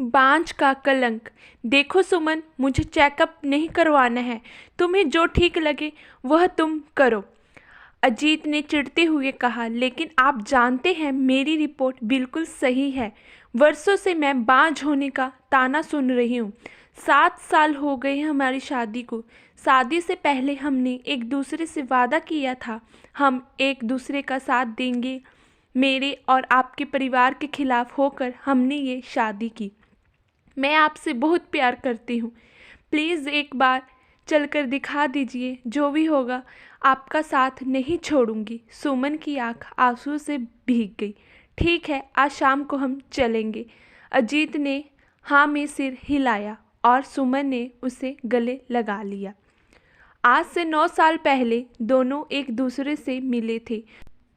बांझ का कलंक। देखो सुमन, मुझे चेकअप नहीं करवाना है। तुम्हें जो ठीक लगे वह तुम करो, अजीत ने चिढ़ते हुए कहा। लेकिन आप जानते हैं मेरी रिपोर्ट बिल्कुल सही है। वर्षों से मैं बांझ होने का ताना सुन रही हूँ। 7 साल हो गए हैं हमारी शादी को। शादी से पहले हमने एक दूसरे से वादा किया था, हम एक दूसरे का साथ देंगे। मेरे और आपके परिवार के खिलाफ होकर हमने ये शादी की। मैं आपसे बहुत प्यार करती हूँ। प्लीज़ एक बार चलकर दिखा दीजिए। जो भी होगा आपका साथ नहीं छोड़ूंगी। सुमन की आंख आंसू से भीग गई। ठीक है, आज शाम को हम चलेंगे। अजीत ने हाँ में सिर हिलाया और सुमन ने उसे गले लगा लिया। आज से 9 साल पहले दोनों एक दूसरे से मिले थे।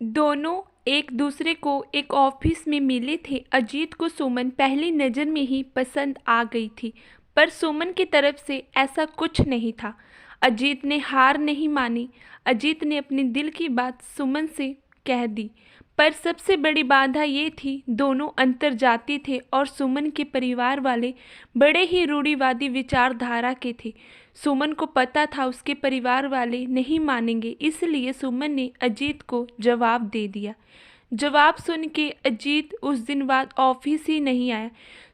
दोनों एक दूसरे को एक ऑफिस में मिले थे। अजीत को सुमन पहली नज़र में ही पसंद आ गई थी, पर सुमन की तरफ से ऐसा कुछ नहीं था। अजीत ने हार नहीं मानी। अजीत ने अपने दिल की बात सुमन से कह दी, पर सबसे बड़ी बाधा ये थी, दोनों अंतर्जाती थे और सुमन के परिवार वाले बड़े ही रूढ़िवादी विचारधारा के थे। सुमन को पता था उसके परिवार वाले नहीं मानेंगे, इसलिए सुमन ने अजीत को जवाब दे दिया। जवाब सुन के अजीत उस दिन बाद ऑफिस ही नहीं आया।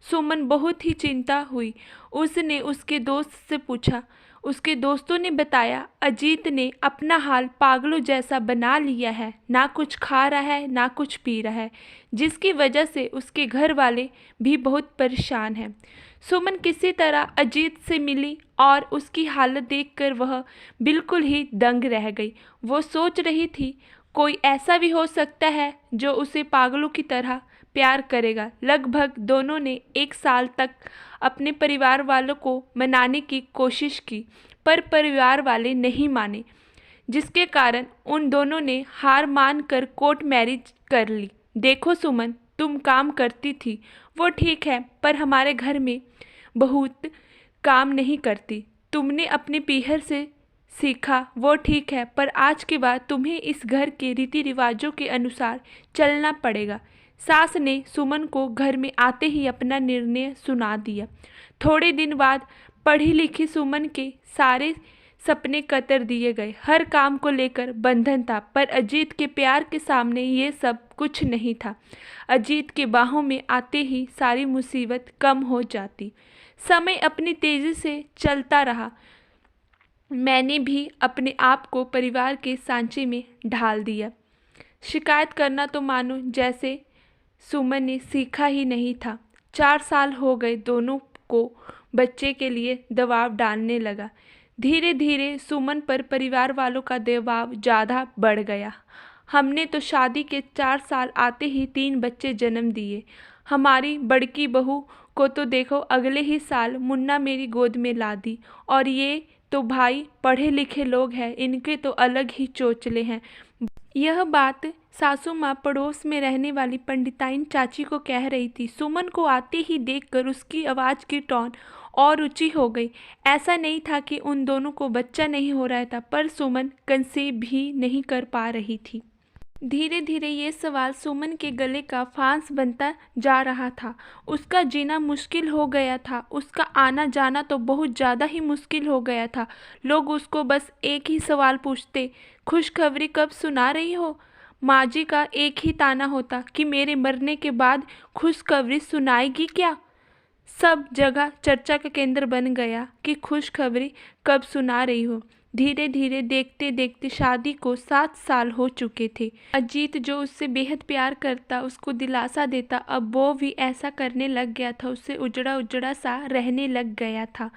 सुमन बहुत ही चिंता हुई। उसने उसके दोस्त से पूछा। उसके दोस्तों ने बताया, अजीत ने अपना हाल पागलों जैसा बना लिया है। ना कुछ खा रहा है, ना कुछ पी रहा है, जिसकी वजह से उसके घर वाले भी बहुत परेशान हैं। सुमन किसी तरह अजीत से मिली और उसकी हालत देखकर वह बिल्कुल ही दंग रह गई। वो सोच रही थी, कोई ऐसा भी हो सकता है जो उसे पागलों की तरह प्यार करेगा। लगभग दोनों ने 1 साल तक अपने परिवार वालों को मनाने की कोशिश की, पर परिवार वाले नहीं माने, जिसके कारण उन दोनों ने हार मान कर कोर्ट मैरिज कर ली। देखो सुमन, तुम काम करती थी वो ठीक है, पर हमारे घर में बहुत काम नहीं करती। तुमने अपने पीहर से सीखा वो ठीक है, पर आज के बाद तुम्हें इस घर के रीति रिवाजों के अनुसार चलना पड़ेगा। सास ने सुमन को घर में आते ही अपना निर्णय सुना दिया। थोड़े दिन बाद पढ़ी लिखी सुमन के सारे सपने कतर दिए गए। हर काम को लेकर बंधन था, पर अजीत के प्यार के सामने ये सब कुछ नहीं था। अजीत के बाहों में आते ही सारी मुसीबत कम हो जाती। समय अपनी तेज़ी से चलता रहा। मैंने भी अपने आप को परिवार के सांचे में ढाल दिया। शिकायत करना तो मानो जैसे सुमन ने सीखा ही नहीं था। 4 साल हो गए, दोनों को बच्चे के लिए दबाव डालने लगा। धीरे धीरे सुमन पर परिवार वालों का दबाव ज़्यादा बढ़ गया। हमने तो शादी के 4 साल आते ही 3 बच्चे जन्म दिए। हमारी बड़की बहू को तो देखो, अगले ही साल मुन्ना मेरी गोद में ला दी। और ये तो भाई पढ़े लिखे लोग हैं, इनके तो अलग ही चोचले हैं। यह बात सासू माँ पड़ोस में रहने वाली पंडिताइन चाची को कह रही थी। सुमन को आते ही देखकर उसकी आवाज़ की टोन और ऊंची हो गई। ऐसा नहीं था कि उन दोनों को बच्चा नहीं हो रहा था, पर सुमन कंसीव भी नहीं कर पा रही थी। धीरे धीरे ये सवाल सुमन के गले का फांस बनता जा रहा था। उसका जीना मुश्किल हो गया था, उसका आना जाना तो बहुत ज़्यादा ही मुश्किल हो गया था। लोग उसको बस एक ही सवाल पूछते, खुशखबरी कब सुना रही हो? माँ जी का एक ही ताना होता कि मेरे मरने के बाद खुशखबरी सुनाएगी क्या? सब जगह चर्चा का केंद्र बन गया कि खुशखबरी कब सुना रही हो। धीरे धीरे देखते देखते शादी को 7 साल हो चुके थे। अजीत जो उससे बेहद प्यार करता, उसको दिलासा देता, अब वो भी ऐसा करने लग गया था। उससे उजड़ा उजड़ा सा रहने लग गया था।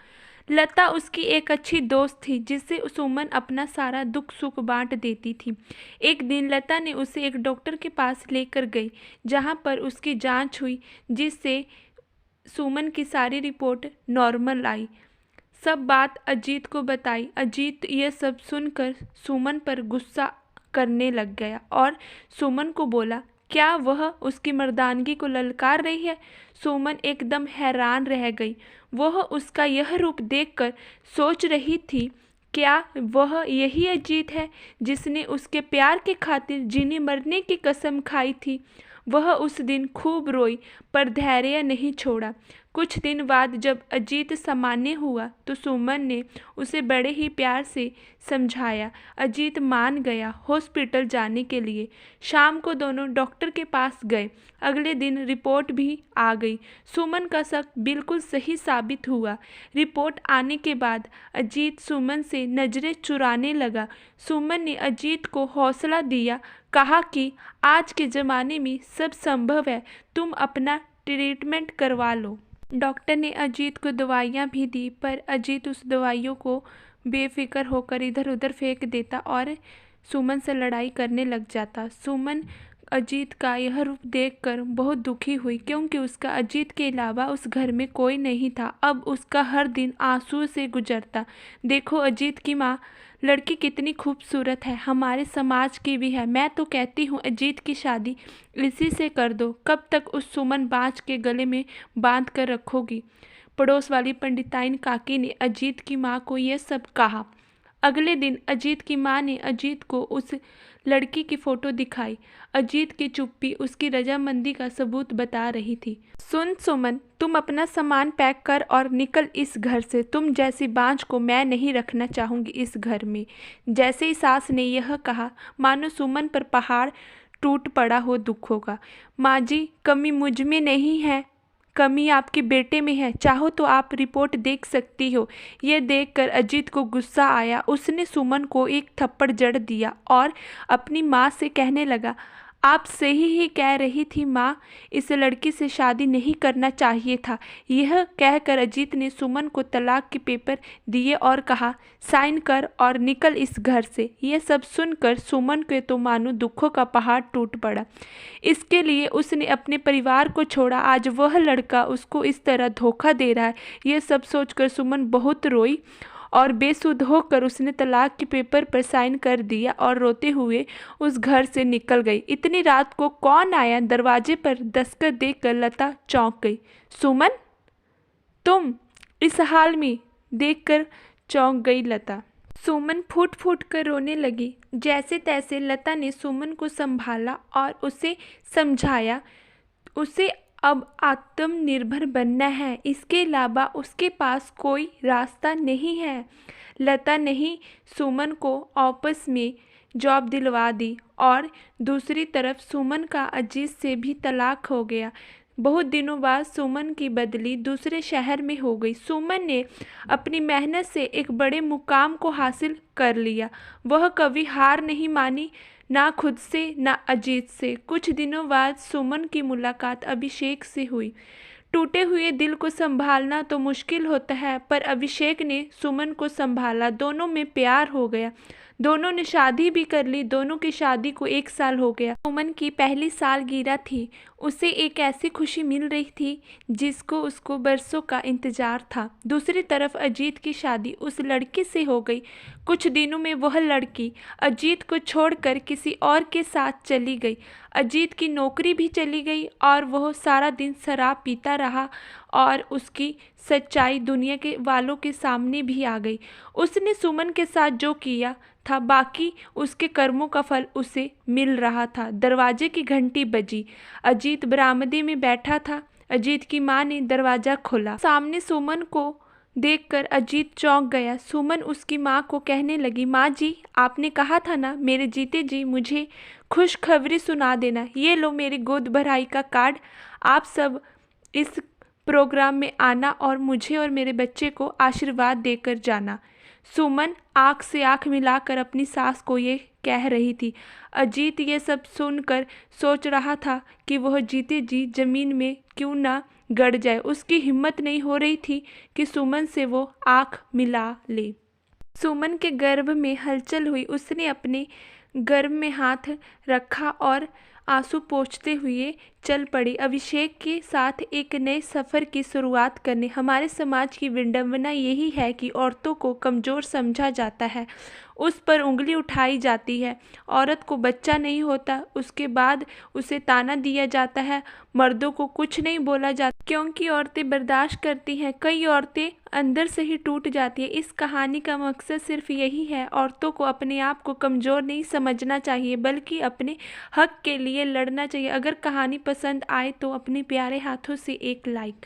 लता उसकी एक अच्छी दोस्त थी, जिससे सुमन अपना सारा दुख सुख बांट देती थी। एक दिन लता ने उसे एक डॉक्टर के पास लेकर गई, जहाँ पर उसकी जांच हुई, जिससे सुमन की सारी रिपोर्ट नॉर्मल आई। सब बात अजीत को बताई। अजीत ये सब सुनकर सुमन पर गुस्सा करने लग गया और सुमन को बोला, क्या वह उसकी मर्दानगी को ललकार रही है? सुमन एकदम हैरान रह गई। वह उसका यह रूप देखकर सोच रही थी, क्या वह यही अजीत है जिसने उसके प्यार के खातिर जीने मरने की कसम खाई थी? वह उस दिन खूब रोई पर धैर्य नहीं छोड़ा। कुछ दिन बाद जब अजीत सामान्य हुआ तो सुमन ने उसे बड़े ही प्यार से समझाया। अजीत मान गया हॉस्पिटल जाने के लिए। शाम को दोनों डॉक्टर के पास गए। अगले दिन रिपोर्ट भी आ गई। सुमन का शक बिल्कुल सही साबित हुआ। रिपोर्ट आने के बाद अजीत सुमन से नज़रें चुराने लगा। सुमन ने अजीत को हौसला दिया, कहा कि आज के ज़माने में सब संभव है, तुम अपना ट्रीटमेंट करवा लो। डॉक्टर ने अजीत को दवाइयाँ भी दी पर अजीत उस दवाइयों को बेफिक्र होकर इधर उधर फेंक देता और सुमन से लड़ाई करने लग जाता। सुमन अजीत का यह रूप देखकर बहुत दुखी हुई क्योंकि उसका अजीत के अलावा उस घर में कोई नहीं था। अब उसका हर दिन आंसू से गुजरता। देखो अजीत की माँ, लड़की कितनी खूबसूरत है, हमारे समाज की भी है। मैं तो कहती हूँ अजीत की शादी इसी से कर दो। कब तक उस सुमन बाज के गले में बांध कर रखोगी? पड़ोस वाली पंडिताइन काकी ने अजीत की माँ को यह सब कहा। अगले दिन अजीत की माँ ने अजीत को उस लड़की की फ़ोटो दिखाई। अजीत की चुप्पी उसकी रजामंदी का सबूत बता रही थी। सुन सुमन, तुम अपना सामान पैक कर और निकल इस घर से। तुम जैसी बांझ को मैं नहीं रखना चाहूँगी इस घर में। जैसे ही सास ने यह कहा मानो सुमन पर पहाड़ टूट पड़ा हो दुखों का। माँ जी, कमी मुझ में नहीं है, कमी आपके बेटे में है। चाहो तो आप रिपोर्ट देख सकती हो। यह देखकर अजीत को गुस्सा आया। उसने सुमन को एक थप्पड़ जड़ दिया और अपनी माँ से कहने लगा, आप सही ही कह रही थी माँ, इस लड़की से शादी नहीं करना चाहिए था। यह कहकर अजीत ने सुमन को तलाक के पेपर दिए और कहा, साइन कर और निकल इस घर से। यह सब सुनकर सुमन के तो मानो दुखों का पहाड़ टूट पड़ा। इसके लिए उसने अपने परिवार को छोड़ा, आज वह लड़का उसको इस तरह धोखा दे रहा है। यह सब सोचकर सुमन बहुत रोई और बेसुध होकर उसने तलाक के पेपर पर साइन कर दिया और रोते हुए उस घर से निकल गई। इतनी रात को कौन आया? दरवाजे पर दस्तक देकर लता चौंक गई। सुमन, तुम? इस हाल में देखकर चौंक गई लता। सुमन फूट फूट कर रोने लगी। जैसे तैसे लता ने सुमन को संभाला और उसे समझाया उसे अब आत्मनिर्भर बनना है, इसके अलावा उसके पास कोई रास्ता नहीं है। लता ने ही सुमन को ऑफिस में जॉब दिलवा दी और दूसरी तरफ सुमन का अजीत से भी तलाक हो गया। बहुत दिनों बाद सुमन की बदली दूसरे शहर में हो गई। सुमन ने अपनी मेहनत से एक बड़े मुकाम को हासिल कर लिया। वह कभी हार नहीं मानी, ना खुद से ना अजीत से। कुछ दिनों बाद सुमन की मुलाकात अभिषेक से हुई। टूटे हुए दिल को संभालना तो मुश्किल होता है, पर अभिषेक ने सुमन को संभाला। दोनों में प्यार हो गया। दोनों ने शादी भी कर ली। दोनों की शादी को 1 साल हो गया। सुमन की पहली सालगिरह थी। उसे एक ऐसी खुशी मिल रही थी जिसको उसको बरसों का इंतजार था। दूसरी तरफ अजीत की शादी उस लड़की से हो गई। कुछ दिनों में वह लड़की अजीत को छोड़कर किसी और के साथ चली गई। अजीत की नौकरी भी चली गई और वह सारा दिन शराब पीता रहा और उसकी सच्चाई दुनिया के वालों के सामने भी आ गई। उसने सुमन के साथ जो किया था, बाकी उसके कर्मों का फल उसे मिल रहा था। दरवाजे की घंटी बजी। अजीत बरामदे में बैठा था। अजीत की माँ ने दरवाज़ा खोला। सामने सुमन को देखकर अजीत चौंक गया। सुमन उसकी माँ को कहने लगी, माँ जी, आपने कहा था ना मेरे जीते जी मुझे खुशखबरी सुना देना। ये लो मेरी गोद भराई का कार्ड। आप सब इस प्रोग्राम में आना और मुझे और मेरे बच्चे को आशीर्वाद देकर जाना। सुमन आँख से आँख मिलाकर अपनी सास को ये कह रही थी। अजीत ये सब सुनकर सोच रहा था कि वह जीते जी जमीन में क्यों ना गड़ जाए। उसकी हिम्मत नहीं हो रही थी कि सुमन से वो आँख मिला ले। सुमन के गर्भ में हलचल हुई। उसने अपने गर्भ में हाथ रखा और आंसू पोंछते हुए चल पड़ी अभिषेक के साथ एक नए सफ़र की शुरुआत करने। हमारे समाज की विडंबना यही है कि औरतों को कमज़ोर समझा जाता है, उस पर उंगली उठाई जाती है। औरत को बच्चा नहीं होता, उसके बाद उसे ताना दिया जाता है। मर्दों को कुछ नहीं बोला जाता क्योंकि औरतें बर्दाश्त करती हैं। कई औरतें अंदर से ही टूट जाती हैं। इस कहानी का मकसद सिर्फ यही है, औरतों को अपने आप को कमज़ोर नहीं समझना चाहिए, बल्कि अपने हक के लिए लड़ना चाहिए। अगर कहानी पसंद आए तो अपने प्यारे हाथों से एक लाइक